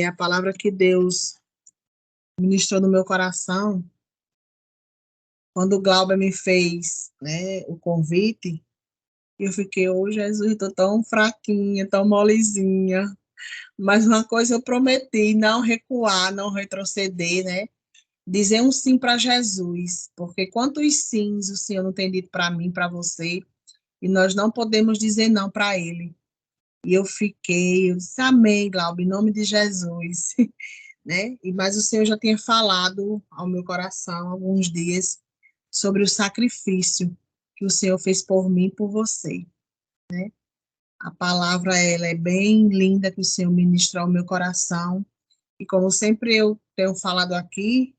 A palavra que Deus ministrou no meu coração, quando o Glauber me fez, né, o convite, eu fiquei, Jesus, estou tão fraquinha, tão molezinha, mas uma coisa eu prometi, não recuar, não retroceder, né, dizer um sim para Jesus, porque quantos sims o Senhor não tem dito para mim, para você, e nós não podemos dizer não para Ele. E eu disse, amém, Glauber, em nome de Jesus. Né? Mas o Senhor já tinha falado ao meu coração há alguns dias sobre o sacrifício que o Senhor fez por mim e por você. A palavra ela é bem linda que o Senhor ministrou ao meu coração e como sempre eu tenho falado aqui,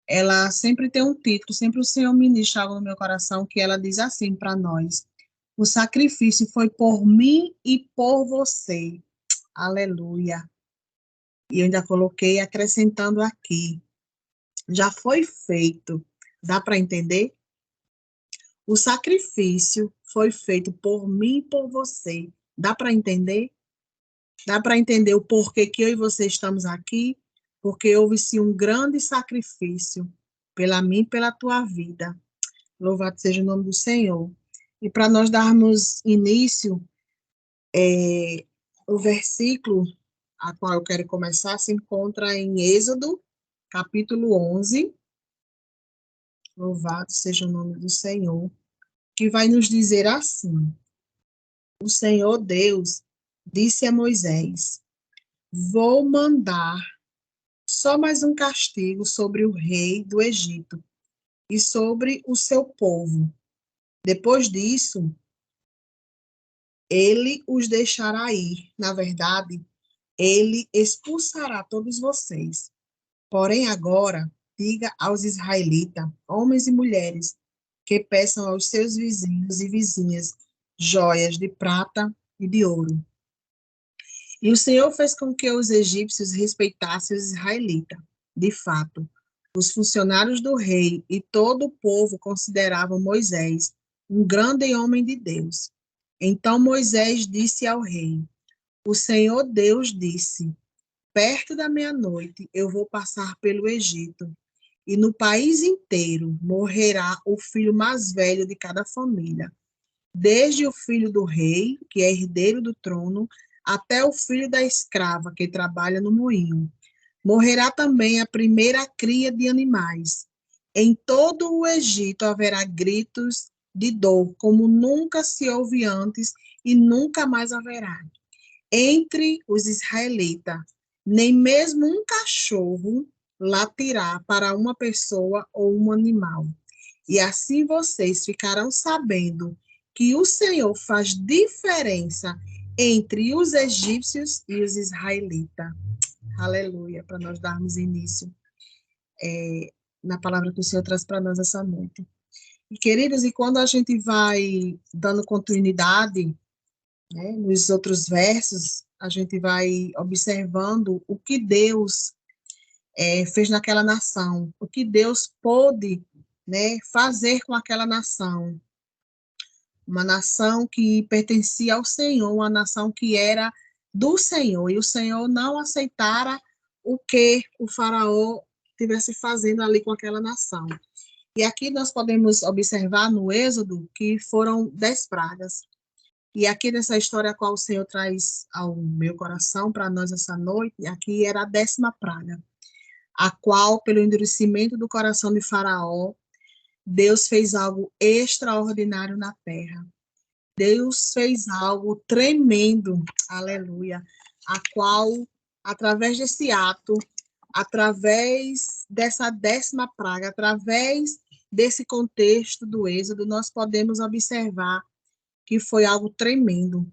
ela sempre tem um título, sempre o Senhor ministra algo no meu coração que ela diz assim para nós: o sacrifício foi por mim e por você. Aleluia. E eu ainda coloquei acrescentando aqui, já foi feito. Dá para entender? O sacrifício foi feito por mim e por você. Dá para entender? Dá para entender o porquê que eu e você estamos aqui? Porque houve-se um grande sacrifício pela mim e pela tua vida. Louvado seja o nome do Senhor. E para nós darmos início, o versículo a qual eu quero começar se encontra em Êxodo, capítulo 11. Louvado seja o nome do Senhor, que vai nos dizer assim: o Senhor Deus disse a Moisés: vou mandar só mais um castigo sobre o rei do Egito e sobre o seu povo. Depois disso, ele os deixará ir. Na verdade, ele expulsará todos vocês. Porém, agora, diga aos israelitas, homens e mulheres, que peçam aos seus vizinhos e vizinhas joias de prata e de ouro. E o Senhor fez com que os egípcios respeitassem os israelitas. De fato, os funcionários do rei e todo o povo consideravam Moisés um grande homem de Deus. Então Moisés disse ao rei: o Senhor Deus disse: perto da meia-noite eu vou passar pelo Egito, e no país inteiro morrerá o filho mais velho de cada família, desde o filho do rei, que é herdeiro do trono, até o filho da escrava, que trabalha no moinho. Morrerá também a primeira cria de animais. Em todo o Egito haverá gritos de dor, como nunca se houve antes e nunca mais haverá. Entre os israelitas, nem mesmo um cachorro latirá para uma pessoa ou um animal. E assim vocês ficarão sabendo que o Senhor faz diferença entre os egípcios e os israelitas. Aleluia, para nós darmos início na palavra que o Senhor traz para nós essa noite. E, queridos, e quando a gente vai dando continuidade, né, nos outros versos, a gente vai observando o que Deus fez naquela nação, o que Deus pôde, né, fazer com aquela nação. Uma nação que pertencia ao Senhor, uma nação que era do Senhor, e o Senhor não aceitara o que o faraó estivesse fazendo ali com aquela nação. E aqui nós podemos observar no Êxodo que foram 10 pragas. E aqui nessa história a qual o Senhor traz ao meu coração para nós essa noite, aqui era a 10ª praga, a qual, pelo endurecimento do coração de Faraó, Deus fez algo extraordinário na terra. Deus fez algo tremendo, aleluia, a qual, através desse ato, através dessa 10ª praga, através desse contexto do Êxodo, nós podemos observar que foi algo tremendo,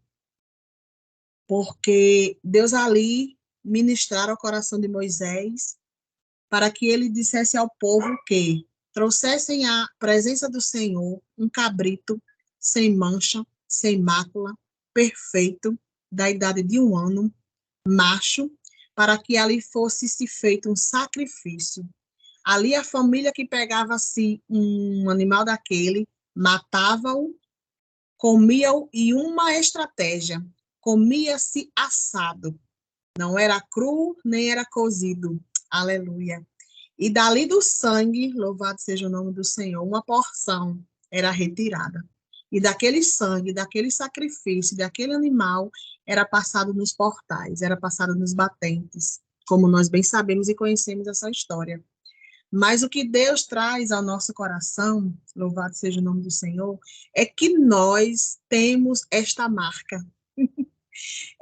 porque Deus ali ministrara ao coração de Moisés para que ele dissesse ao povo que trouxessem à presença do Senhor um cabrito sem mancha, sem mácula, perfeito, da idade de 1 ano, macho, para que ali fosse se feito um sacrifício. Ali a família que pegava-se um animal daquele, matava-o, comia-o, e uma estratégia, comia-se assado. Não era cru, nem era cozido. Aleluia. E dali do sangue, louvado seja o nome do Senhor, uma porção era retirada. E daquele sangue, daquele sacrifício, daquele animal, era passado nos portais, era passado nos batentes, como nós bem sabemos e conhecemos essa história. Mas o que Deus traz ao nosso coração, louvado seja o nome do Senhor, é que nós temos esta marca.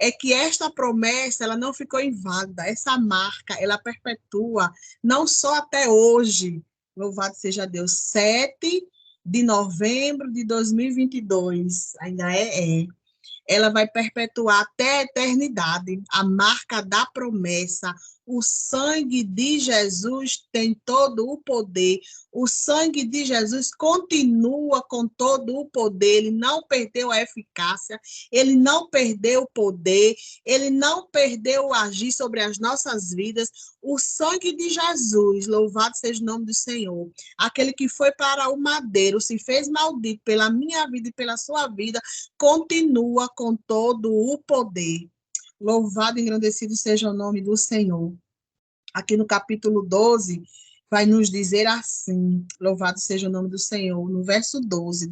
É que esta promessa, ela não ficou inválida. Essa marca, ela perpetua, não só até hoje, louvado seja Deus, 7 de novembro de 2022, ainda ela vai perpetuar até a eternidade, a marca da promessa. O sangue de Jesus tem todo o poder. O sangue de Jesus continua com todo o poder. Ele não perdeu a eficácia, ele não perdeu o poder, ele não perdeu o agir sobre as nossas vidas. O sangue de Jesus, louvado seja o nome do Senhor, aquele que foi para o madeiro, se fez maldito pela minha vida e pela sua vida, continua com todo o poder. Louvado e engrandecido seja o nome do Senhor. Aqui no capítulo 12, vai nos dizer assim, louvado seja o nome do Senhor, no verso 12,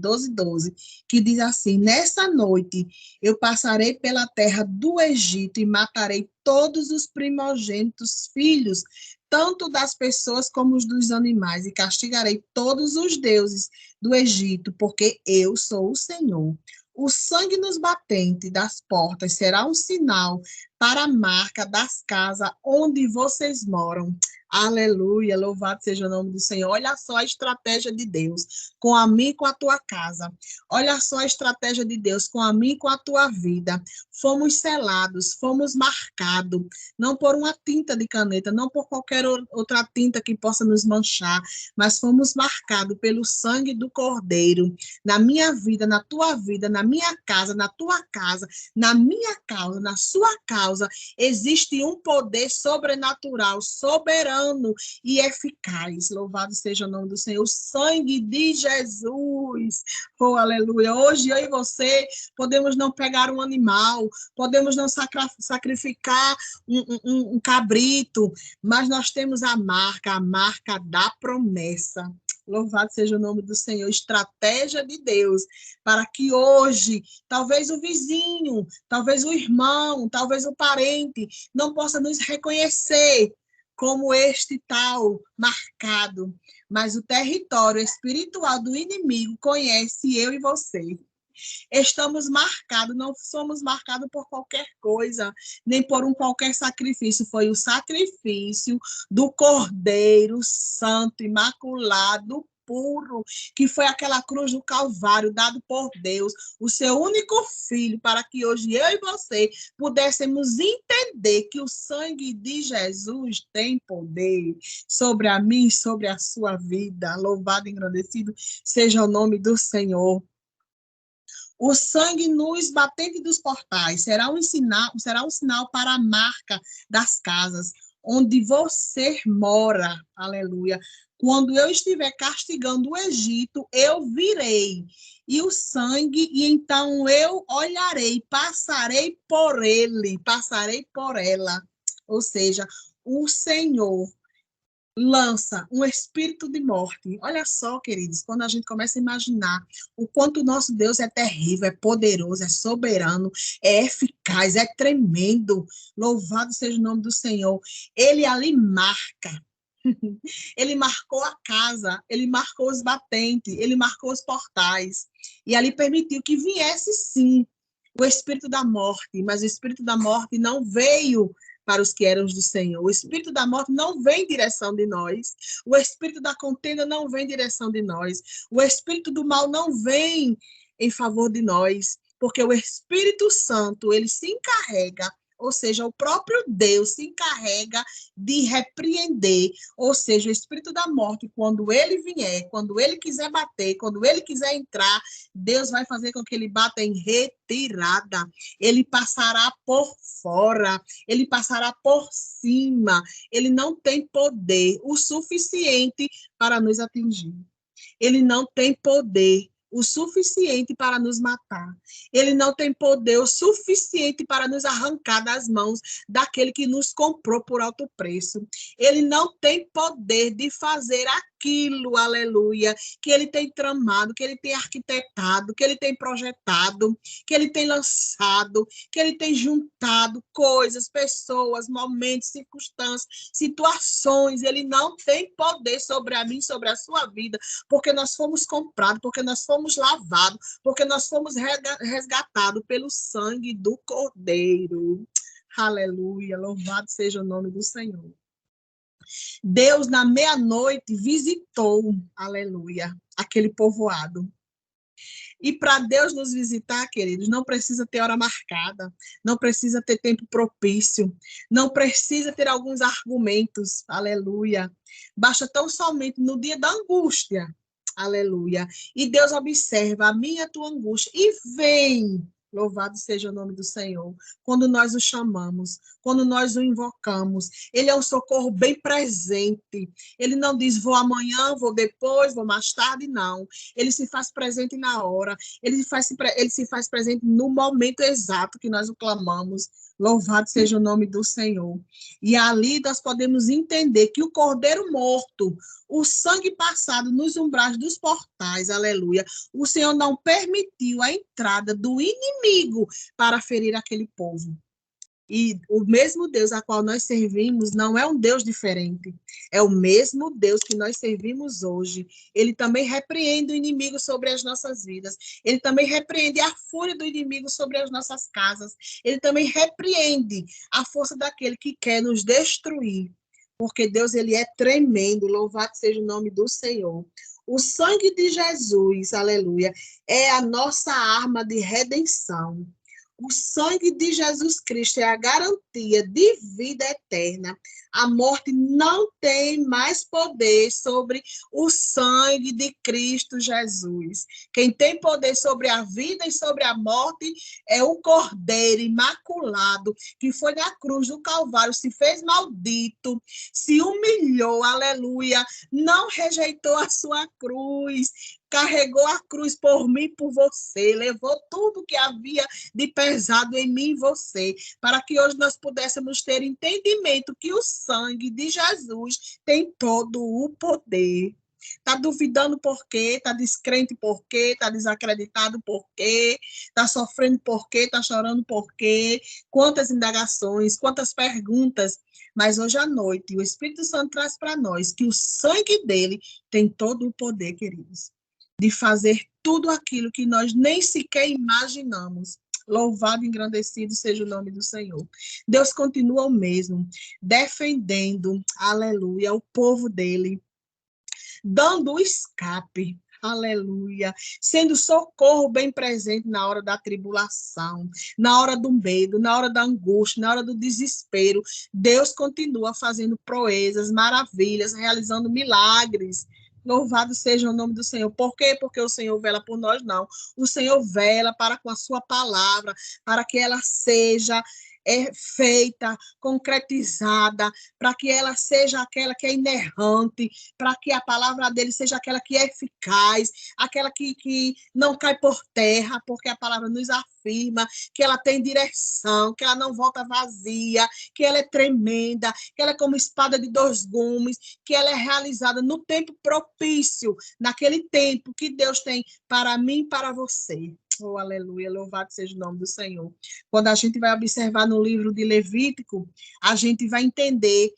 que diz assim: nessa noite eu passarei pela terra do Egito e matarei todos os primogênitos filhos, tanto das pessoas como os dos animais, e castigarei todos os deuses do Egito, porque eu sou o Senhor. O sangue nos batentes das portas será um sinal para a marca das casas onde vocês moram. Aleluia, louvado seja o nome do Senhor. Olha só a estratégia de Deus com a mim e com a tua casa. Olha só a estratégia de Deus com a mim e com a tua vida. Fomos selados, fomos marcados, não por uma tinta de caneta, não por qualquer outra tinta que possa nos manchar, mas fomos marcados pelo sangue do Cordeiro. Na minha vida, na minha casa, na tua casa, na minha causa, na sua causa, existe um poder sobrenatural, soberano e eficaz. Louvado seja o nome do Senhor. O sangue de Jesus. Oh, aleluia. Hoje eu e você podemos não pegar um animal, podemos não sacrificar um cabrito, mas nós temos a marca da promessa. Louvado seja o nome do Senhor. Estratégia de Deus para que hoje, talvez o vizinho, talvez o irmão, talvez o parente não possa nos reconhecer como este tal marcado, mas o território espiritual do inimigo conhece eu e você. Estamos marcados, não somos marcados por qualquer coisa, nem por um qualquer sacrifício. Foi o sacrifício do Cordeiro Santo, Imaculado, puro, que foi aquela cruz do Calvário, dado por Deus, o seu único filho, para que hoje eu e você pudéssemos entender que o sangue de Jesus tem poder sobre a mim e sobre a sua vida. Louvado e engrandecido seja o nome do Senhor. O sangue nos batentes dos portais será um sinal para a marca das casas onde você mora. Aleluia. Quando eu estiver castigando o Egito, eu virei e o sangue, e então eu olharei, passarei por ele, passarei por ela. Ou seja, o Senhor lança um espírito de morte. Olha só, queridos, quando a gente começa a imaginar o quanto o nosso Deus é terrível, é poderoso, é soberano, é eficaz, é tremendo. Louvado seja o nome do Senhor. Ele ali marca. Ele marcou a casa, ele marcou os batentes, ele marcou os portais. E ali permitiu que viesse, sim, o espírito da morte, mas o espírito da morte não veio para os que eram do Senhor. O espírito da morte não vem em direção de nós. O espírito da contenda não vem em direção de nós. O espírito do mal não vem em favor de nós, porque o Espírito Santo, ele se encarrega, ou seja, o próprio Deus se encarrega de repreender, ou seja, o espírito da morte, quando ele vier, quando ele quiser bater, quando ele quiser entrar, Deus vai fazer com que ele bata em retirada. Ele passará por fora, ele passará por cima. Ele não tem poder o suficiente para nos atingir. Ele não tem poder o suficiente para nos matar. Ele não tem poder o suficiente para nos arrancar das mãos daquele que nos comprou por alto preço. Ele não tem poder de fazer aquilo, aleluia, que ele tem tramado, que ele tem arquitetado, que ele tem projetado, que ele tem lançado, que ele tem juntado coisas, pessoas, momentos, circunstâncias, situações. Ele não tem poder sobre a mim, sobre a sua vida, porque nós fomos comprados, porque nós fomos lavados, porque nós fomos resgatados pelo sangue do Cordeiro. Aleluia, louvado seja o nome do Senhor. Deus, na meia-noite, visitou, aleluia, aquele povoado. E para Deus nos visitar, queridos, não precisa ter hora marcada, não precisa ter tempo propício, não precisa ter alguns argumentos, aleluia. Basta tão somente no dia da angústia, aleluia. E Deus observa a minha e a tua angústia e vem. Louvado seja o nome do Senhor. Quando nós o chamamos, quando nós o invocamos, ele é um socorro bem presente. Ele não diz, vou amanhã, vou depois, vou mais tarde, não. Ele se faz presente na hora. Ele se faz presente no momento exato que nós o clamamos. Louvado seja o nome do Senhor. E ali nós podemos entender que o Cordeiro morto, o sangue passado nos umbrais dos portais, aleluia, o Senhor não permitiu a entrada do inimigo para ferir aquele povo. E o mesmo Deus a qual nós servimos não é um Deus diferente. É o mesmo Deus que nós servimos hoje. Ele também repreende o inimigo sobre as nossas vidas. Ele também repreende a fúria do inimigo sobre as nossas casas. Ele também repreende a força daquele que quer nos destruir. Porque Deus, ele é tremendo. Louvado seja o nome do Senhor. O sangue de Jesus, aleluia, é a nossa arma de redenção. O sangue de Jesus Cristo é a garantia de vida eterna. A morte não tem mais poder sobre o sangue de Cristo Jesus. Quem tem poder sobre a vida e sobre a morte é o Cordeiro imaculado, que foi na cruz do Calvário, se fez maldito, se humilhou, aleluia, não rejeitou a sua cruz, carregou a cruz por mim e por você, levou tudo que havia de pesado em mim e você, para que hoje nós pudéssemos ter entendimento que o sangue de Jesus tem todo o poder. Está duvidando por quê? Está descrente por quê? Está desacreditado por quê? Está sofrendo por quê? Está chorando por quê? Quantas indagações, quantas perguntas. Mas hoje à noite, o Espírito Santo traz para nós que o sangue dele tem todo o poder, queridos, de fazer tudo aquilo que nós nem sequer imaginamos. Louvado e engrandecido seja o nome do Senhor. Deus continua o mesmo, defendendo, aleluia, o povo dele, dando o escape, aleluia, sendo socorro bem presente na hora da tribulação, na hora do medo, na hora da angústia, na hora do desespero. Deus continua fazendo proezas, maravilhas, realizando milagres. Louvado seja o nome do Senhor. Por quê? Porque o Senhor vela por nós, não. O Senhor vela para com a sua palavra, para que ela seja feita, concretizada, para que ela seja aquela que é inerrante, para que a palavra dele seja aquela que é eficaz, aquela que não cai por terra, porque a palavra nos afirma que ela tem direção, que ela não volta vazia, que ela é tremenda, que ela é como espada de dois gumes, que ela é realizada no tempo propício, naquele tempo que Deus tem para mim e para você. Oh, aleluia, louvado seja o nome do Senhor. Quando a gente vai observar no livro de Levítico, a gente vai entender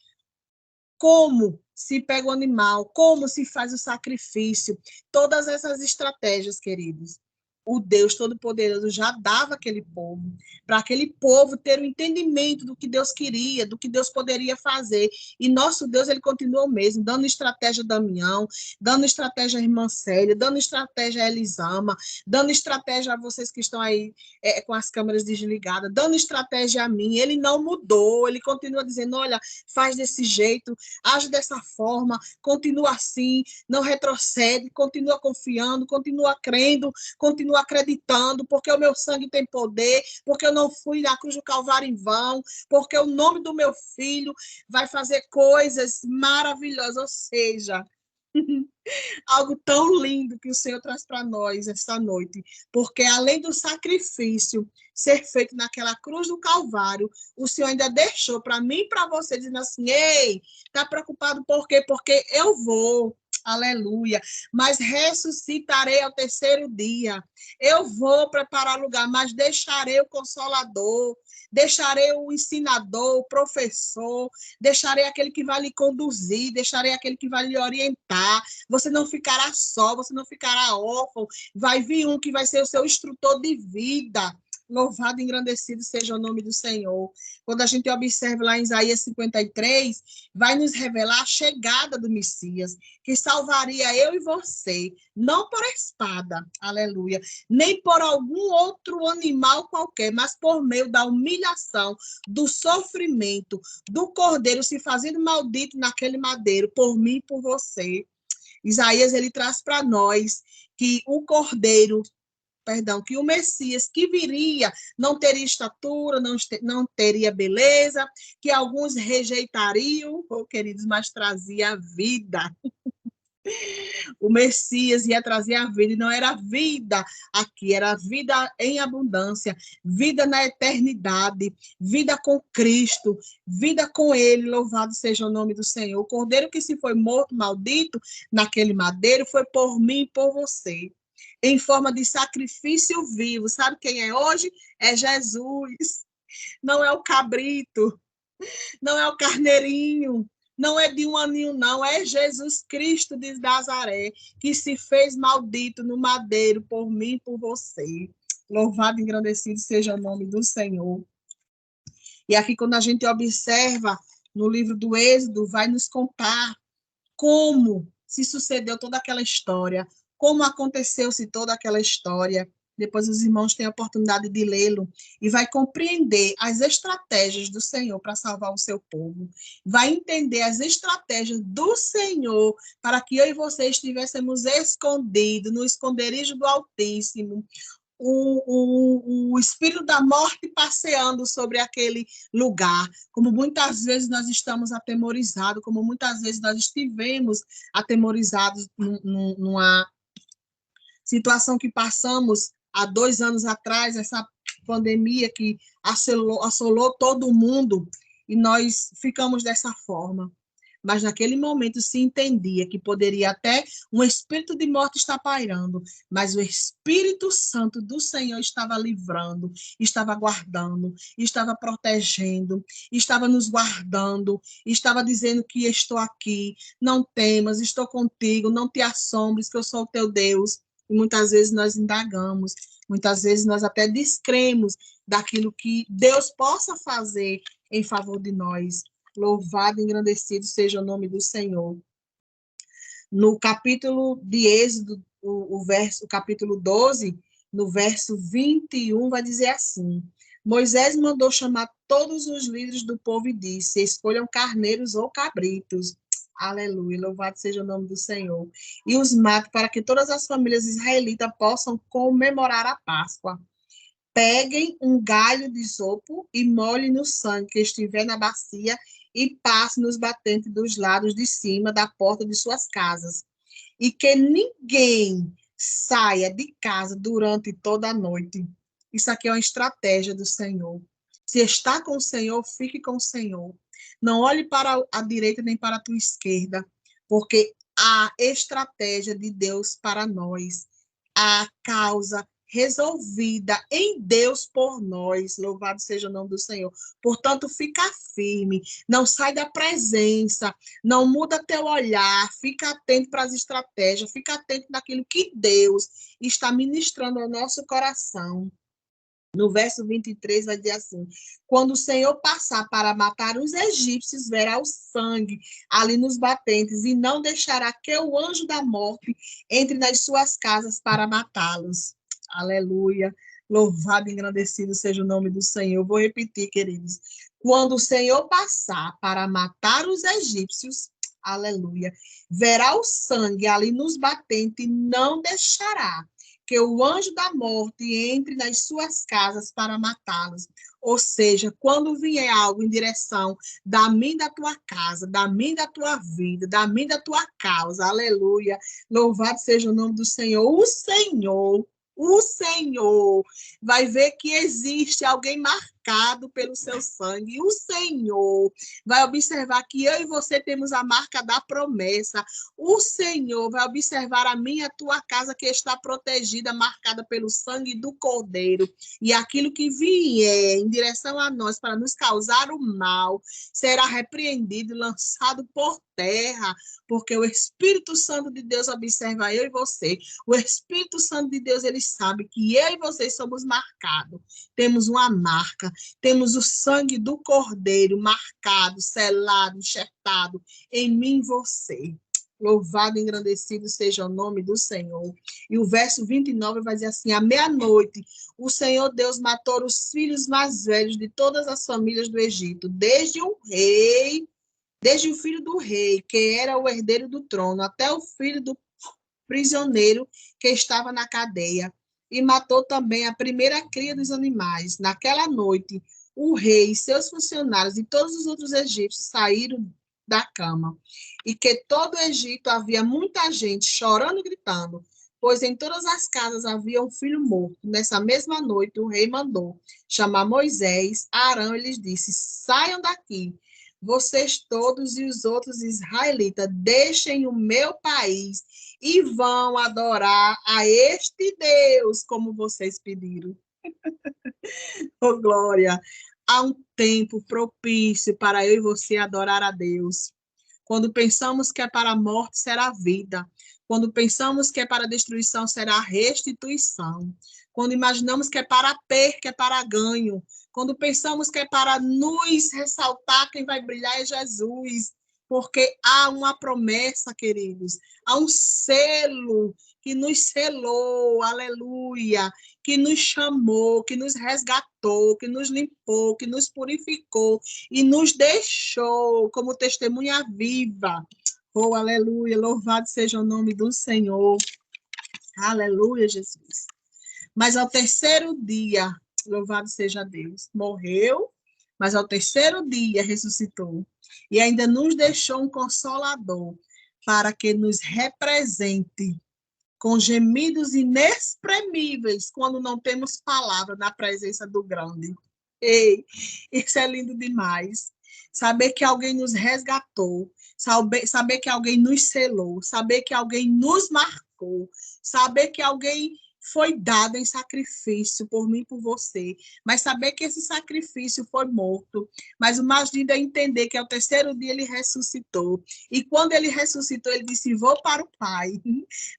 como se pega o animal, como se faz o sacrifício, todas essas estratégias, queridos. O Deus Todo-Poderoso já dava aquele povo, para aquele povo ter o entendimento do que Deus queria, do que Deus poderia fazer. E nosso Deus, ele continua o mesmo, dando estratégia a Damião, dando estratégia a irmã Célia, dando estratégia a Elisama, dando estratégia a vocês que estão aí com as câmeras desligadas, dando estratégia a mim. Ele não mudou, ele continua dizendo, olha, faz desse jeito, age dessa forma, continua assim, não retrocede, continua confiando, continua crendo, continua acreditando, porque o meu sangue tem poder, porque eu não fui na cruz do Calvário em vão, porque o nome do meu filho vai fazer coisas maravilhosas, ou seja, Algo tão lindo que o Senhor traz para nós esta noite, porque além do sacrifício ser feito naquela cruz do Calvário, o Senhor ainda deixou para mim e para você, dizendo assim: ei, está preocupado por quê? Porque eu vou. Aleluia, mas ressuscitarei ao terceiro dia. Eu vou preparar lugar, mas deixarei o consolador, deixarei o ensinador, o professor, deixarei aquele que vai lhe conduzir, deixarei aquele que vai lhe orientar. Você não ficará só, você não ficará órfão. Vai vir um que vai ser o seu instrutor de vida. Louvado e engrandecido seja o nome do Senhor. Quando a gente observa lá em Isaías 53, vai nos revelar a chegada do Messias, que salvaria eu e você, não por espada, aleluia, nem por algum outro animal qualquer, mas por meio da humilhação, do sofrimento, do cordeiro se fazendo maldito naquele madeiro, por mim e por você. Isaías, ele traz para nós que o cordeiro, perdão, que o Messias que viria não teria estatura, não teria beleza, que alguns rejeitariam, oh, queridos, mas trazia vida. O Messias ia trazer a vida, e não era vida aqui, era vida em abundância, vida na eternidade, vida com Cristo, vida com Ele, louvado seja o nome do Senhor. O cordeiro que se foi morto, maldito, naquele madeiro, foi por mim e por você, em forma de sacrifício vivo. Sabe quem é hoje? É Jesus. Não é o cabrito, não é o carneirinho, não é de um aninho, não, é Jesus Cristo de Nazaré, que se fez maldito no madeiro por mim e por você. Louvado e engrandecido seja o nome do Senhor. E aqui, quando a gente observa no livro do Êxodo, vai nos contar como se sucedeu toda aquela história, como aconteceu-se toda aquela história. Depois os irmãos têm a oportunidade de lê-lo e vai compreender as estratégias do Senhor para salvar o seu povo. Vai entender as estratégias do Senhor para que eu e você estivéssemos escondidos no esconderijo do Altíssimo, o espírito da morte passeando sobre aquele lugar, como muitas vezes nós estamos atemorizados, como muitas vezes nós estivemos atemorizados numa situação que passamos há 2 anos atrás, essa pandemia que assolou todo o mundo, e nós ficamos dessa forma. Mas naquele momento se entendia que poderia até um espírito de morte estar pairando, mas o Espírito Santo do Senhor estava livrando, estava guardando, estava protegendo, estava nos guardando, estava dizendo que estou aqui, não temas, estou contigo, não te assombres, que eu sou o teu Deus. E muitas vezes nós indagamos, muitas vezes nós até descremos daquilo que Deus possa fazer em favor de nós. Louvado e engrandecido seja o nome do Senhor. No capítulo de Êxodo, o capítulo 12, no verso 21, vai dizer assim: Moisés mandou chamar todos os líderes do povo e disse: escolham carneiros ou cabritos. Aleluia, louvado seja o nome do Senhor. E os mate para que todas as famílias israelitas possam comemorar a Páscoa. Peguem um galho de isopo e molhem no sangue que estiver na bacia e passe nos batentes dos lados de cima da porta de suas casas. E que ninguém saia de casa durante toda a noite. Isso aqui é uma estratégia do Senhor. Se está com o Senhor, fique com o Senhor. Não olhe para a direita nem para a tua esquerda, porque há estratégia de Deus para nós. A causa resolvida em Deus por nós. Louvado seja o nome do Senhor. Portanto, fica firme, não sai da presença, não muda teu olhar, fica atento para as estratégias, fica atento naquilo que Deus está ministrando ao nosso coração. No verso 23 vai dizer assim: quando o Senhor passar para matar os egípcios, verá o sangue ali nos batentes e não deixará que o anjo da morte entre nas suas casas para matá-los. Aleluia. Louvado e engrandecido seja o nome do Senhor. Vou repetir, queridos. Quando o Senhor passar para matar os egípcios, aleluia, verá o sangue ali nos batentes e não deixará que o anjo da morte entre nas suas casas para matá-los. Ou seja, quando vier algo em direção da mim, da tua casa, da mim, da tua vida, da mim, da tua causa, aleluia, louvado seja o nome do Senhor. O Senhor vai ver que existe alguém marcado pelo seu sangue. O Senhor vai observar que eu e você temos a marca da promessa. O Senhor vai observar a minha e a tua casa que está protegida, marcada pelo sangue do Cordeiro. E aquilo que vier em direção a nós para nos causar o mal será repreendido e lançado por terra, porque o Espírito Santo de Deus observa eu e você. O Espírito Santo de Deus, ele sabe que eu e vocês somos marcados. Temos uma marca, temos o sangue do Cordeiro marcado, selado, enxertado em mim e você. Louvado e engrandecido seja o nome do Senhor. E o verso 29 vai dizer assim: à meia-noite, o Senhor Deus matou os filhos mais velhos de todas as famílias do Egito, desde o filho do rei, que era o herdeiro do trono, até o filho do prisioneiro que estava na cadeia. E matou também a primeira cria dos animais. Naquela noite, o rei e seus funcionários e todos os outros egípcios saíram da cama. E que todo o Egito havia muita gente chorando e gritando, pois em todas as casas havia um filho morto. Nessa mesma noite, o rei mandou chamar Moisés, Arão, e lhes disse: saiam daqui, vocês todos e os outros israelitas, deixem o meu país e vão adorar a este Deus, como vocês pediram. Oh, glória! Há um tempo propício para eu e você adorar a Deus. Quando pensamos que é para a morte, será a vida. Quando pensamos que é para a destruição, será a restituição. Quando imaginamos que é para a perca, que é para ganho. Quando pensamos que é para nos ressaltar, quem vai brilhar é Jesus. Porque há uma promessa, queridos. Há um selo que nos selou, aleluia, que nos chamou, que nos resgatou, que nos limpou, que nos purificou e nos deixou como testemunha viva. Oh, aleluia, louvado seja o nome do Senhor. Aleluia, Jesus. Mas ao terceiro dia, louvado seja Deus, morreu, mas ao terceiro dia ressuscitou. E ainda nos deixou um consolador para que nos represente com gemidos inexprimíveis quando não temos palavra na presença do grande. Ei, isso é lindo demais. Saber que alguém nos resgatou, saber que alguém nos selou, saber que alguém nos marcou, saber que alguém foi dado em sacrifício por mim e por você, mas saber que esse sacrifício foi morto. Mas o mais lindo é entender que ao terceiro dia ele ressuscitou. E quando ele ressuscitou, ele disse: vou para o Pai,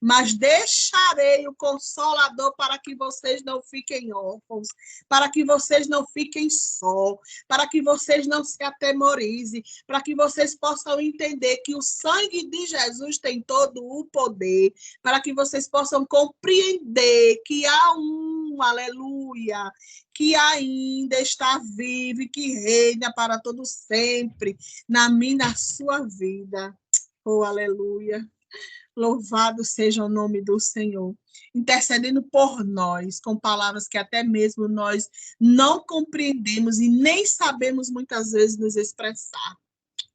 mas deixarei o Consolador para que vocês não fiquem órfãos, para que vocês não fiquem só, para que vocês não se atemorizem, para que vocês possam entender que o sangue de Jesus tem todo o poder, para que vocês possam compreender que há aleluia, que ainda está vivo e que reina para todo sempre na minha, na sua vida. Oh, aleluia. Louvado seja o nome do Senhor, intercedendo por nós, com palavras que até mesmo nós não compreendemos e nem sabemos muitas vezes nos expressar.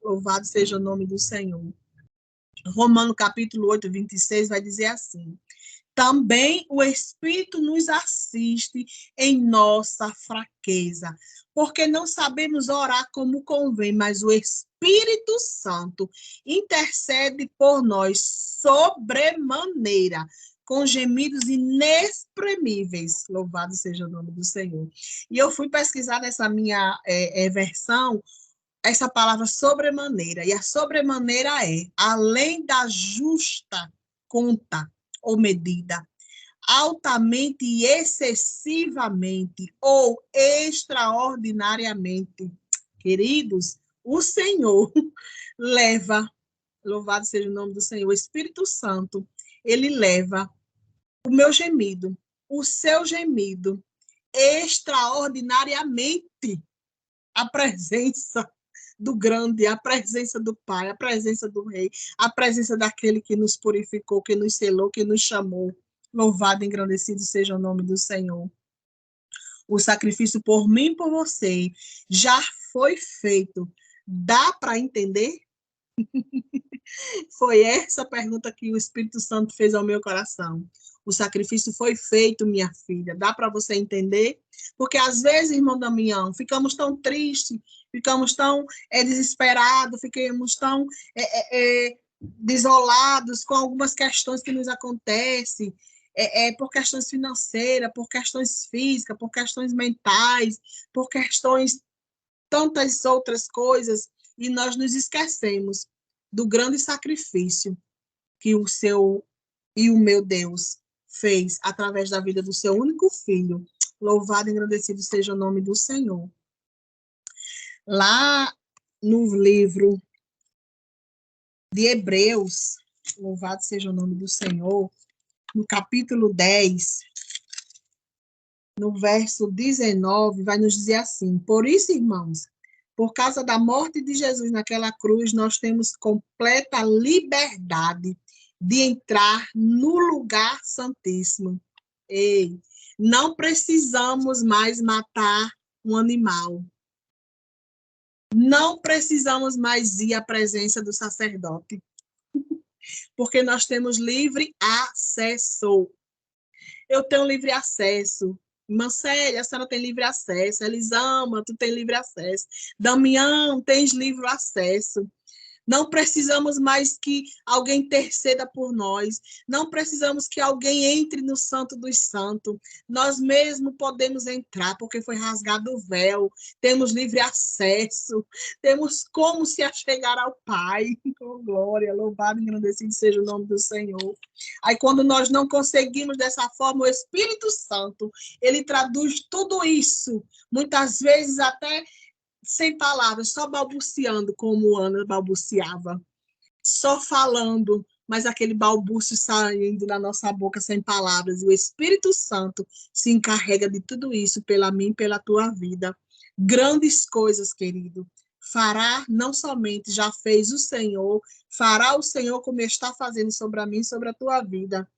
Louvado seja o nome do Senhor. Romano capítulo 8, 26 vai dizer assim: também o Espírito nos assiste em nossa fraqueza, porque não sabemos orar como convém, mas o Espírito Santo intercede por nós sobremaneira, com gemidos inexprimíveis. Louvado seja o nome do Senhor. E eu fui pesquisar nessa minha versão essa palavra sobremaneira, e a sobremaneira é além da justa conta ou medida, altamente e excessivamente ou extraordinariamente. Queridos, o Senhor leva, louvado seja o nome do Senhor, o Espírito Santo, ele leva o meu gemido, o seu gemido, extraordinariamente a presença do grande, a presença do Pai, a presença do Rei, a presença daquele que nos purificou, que nos selou, que nos chamou. Louvado e engrandecido seja o nome do Senhor. O sacrifício por mim e por você já foi feito. Dá para entender? Foi essa pergunta que o Espírito Santo fez ao meu coração. O sacrifício foi feito, minha filha. Dá para você entender? Porque às vezes, irmão Damião, ficamos tão tristes, ficamos tão desesperados, ficamos tão desolados com algumas questões que nos acontecem, por questões financeiras, por questões físicas, por questões mentais, por questões tantas outras coisas, e nós nos esquecemos do grande sacrifício que o seu e o meu Deus fez através da vida do seu único filho. Louvado e engrandecido seja o nome do Senhor. Lá no livro de Hebreus, louvado seja o nome do Senhor, no capítulo 10, no verso 19, vai nos dizer assim: por isso, irmãos, por causa da morte de Jesus naquela cruz, nós temos completa liberdade de entrar no lugar santíssimo. Ei, não precisamos mais matar um animal. Não precisamos mais ir à presença do sacerdote, porque nós temos livre acesso. Eu tenho livre acesso. Irmã Célia, a senhora tem livre acesso. Elisama, tu tem livre acesso. Damião, tens livre acesso. Não precisamos mais que alguém interceda por nós. Não precisamos que alguém entre no Santo dos Santos. Nós mesmos podemos entrar, porque foi rasgado o véu. Temos livre acesso. Temos como se achegar ao Pai. Oh, glória, louvado e engrandecido seja o nome do Senhor. Aí, quando nós não conseguimos dessa forma, o Espírito Santo, ele traduz tudo isso. Muitas vezes até sem palavras, só balbuciando, como Ana balbuciava, só falando, mas aquele balbúcio saindo da nossa boca sem palavras. E o Espírito Santo se encarrega de tudo isso pela mim e pela tua vida. Grandes coisas, querido. Fará, não somente já fez o Senhor, fará o Senhor como está fazendo sobre a mim e sobre a tua vida.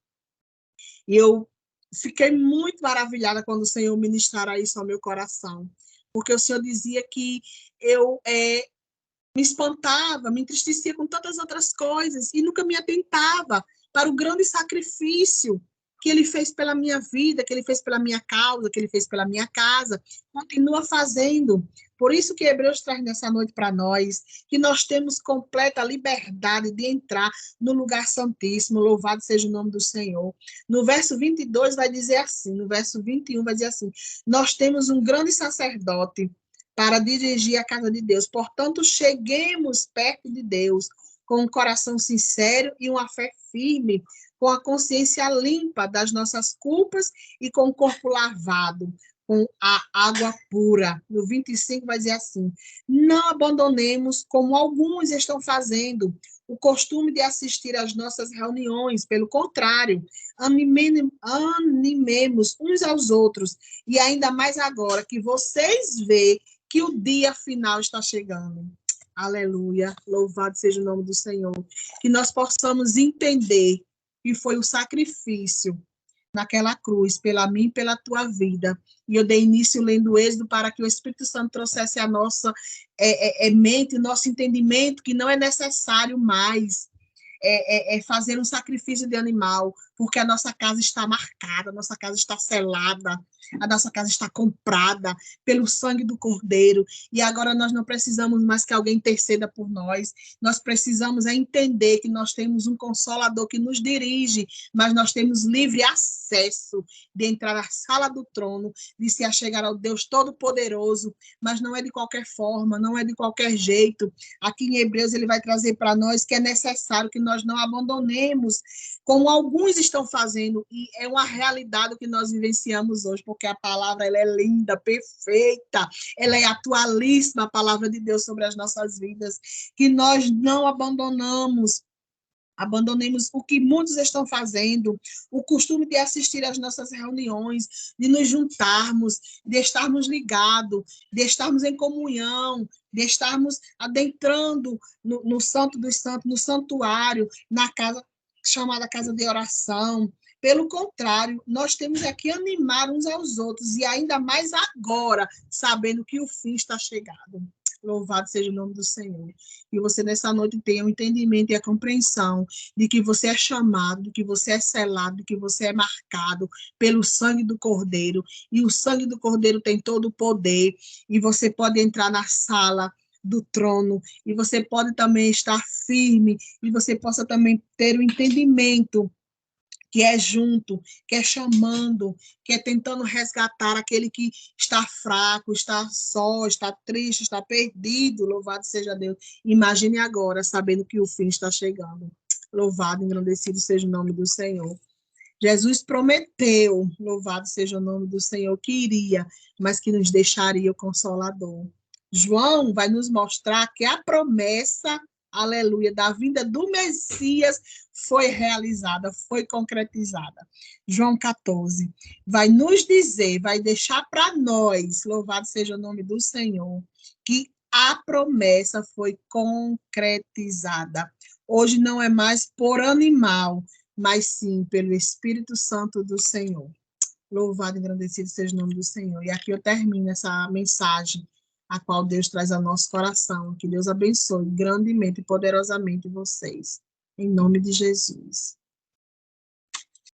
E eu fiquei muito maravilhada quando o Senhor ministrara isso ao meu coração, porque o Senhor dizia que eu me espantava, me entristecia com tantas outras coisas e nunca me atentava para o grande sacrifício que ele fez pela minha vida, que ele fez pela minha causa, que ele fez pela minha casa, continua fazendo. Por isso que Hebreus traz nessa noite para nós, que nós temos completa liberdade de entrar no lugar santíssimo, louvado seja o nome do Senhor. No verso 22 vai dizer assim, no verso 21 vai dizer assim: nós temos um grande sacerdote para dirigir a casa de Deus, portanto, cheguemos perto de Deus com um coração sincero e uma fé firme, com a consciência limpa das nossas culpas e com o corpo lavado com a água pura. No 25 vai dizer assim: não abandonemos, como alguns estão fazendo, o costume de assistir às nossas reuniões. Pelo contrário, animemos uns aos outros, e ainda mais agora que vocês veem que o dia final está chegando. Aleluia, louvado seja o nome do Senhor. Que nós possamos entender que foi o sacrifício naquela cruz, pela mim e pela tua vida. E eu dei início lendo o Êxodo para que o Espírito Santo trouxesse a nossa mente, nosso entendimento, que não é necessário mais fazer um sacrifício de animal, porque a nossa casa está marcada, a nossa casa está selada, a nossa casa está comprada pelo sangue do Cordeiro, e agora nós não precisamos mais que alguém interceda por nós precisamos entender que nós temos um Consolador que nos dirige, mas nós temos livre acesso de entrar na sala do trono, de se achegar ao Deus Todo-Poderoso, mas não é de qualquer forma, não é de qualquer jeito. Aqui em Hebreus ele vai trazer para nós que é necessário que nós não abandonemos, como alguns estão fazendo, e é uma realidade que nós vivenciamos hoje, porque a palavra ela é linda, perfeita, ela é atualíssima, a palavra de Deus sobre as nossas vidas, que nós não abandonemos o que muitos estão fazendo, o costume de assistir às nossas reuniões, de nos juntarmos, de estarmos ligados, de estarmos em comunhão, de estarmos adentrando no Santo dos Santos, no santuário, na casa chamada casa de oração, Pelo contrário, nós temos aqui animar uns aos outros, e ainda mais agora, sabendo que o fim está chegado. Louvado seja o nome do Senhor. E você nessa noite tenha o entendimento e a compreensão de que você é chamado, de que você é selado, de que você é marcado pelo sangue do Cordeiro. E o sangue do Cordeiro tem todo o poder. E você pode entrar na sala do trono. E você pode também estar firme. E você possa também ter o entendimento que é junto, que é chamando, que é tentando resgatar aquele que está fraco, está só, está triste, está perdido. Louvado seja Deus. Imagine agora, sabendo que o fim está chegando. Louvado, engrandecido seja o nome do Senhor. Jesus prometeu, louvado seja o nome do Senhor, que iria, mas que nos deixaria o Consolador. João vai nos mostrar que a promessa, aleluia, da vinda do Messias foi realizada, foi concretizada. João 14 vai nos dizer, vai deixar para nós, louvado seja o nome do Senhor, que a promessa foi concretizada. Hoje não é mais por animal, mas sim pelo Espírito Santo do Senhor. Louvado e engrandecido seja o nome do Senhor. E aqui eu termino essa mensagem, a qual Deus traz ao nosso coração. Que Deus abençoe grandemente e poderosamente vocês. Em nome de Jesus.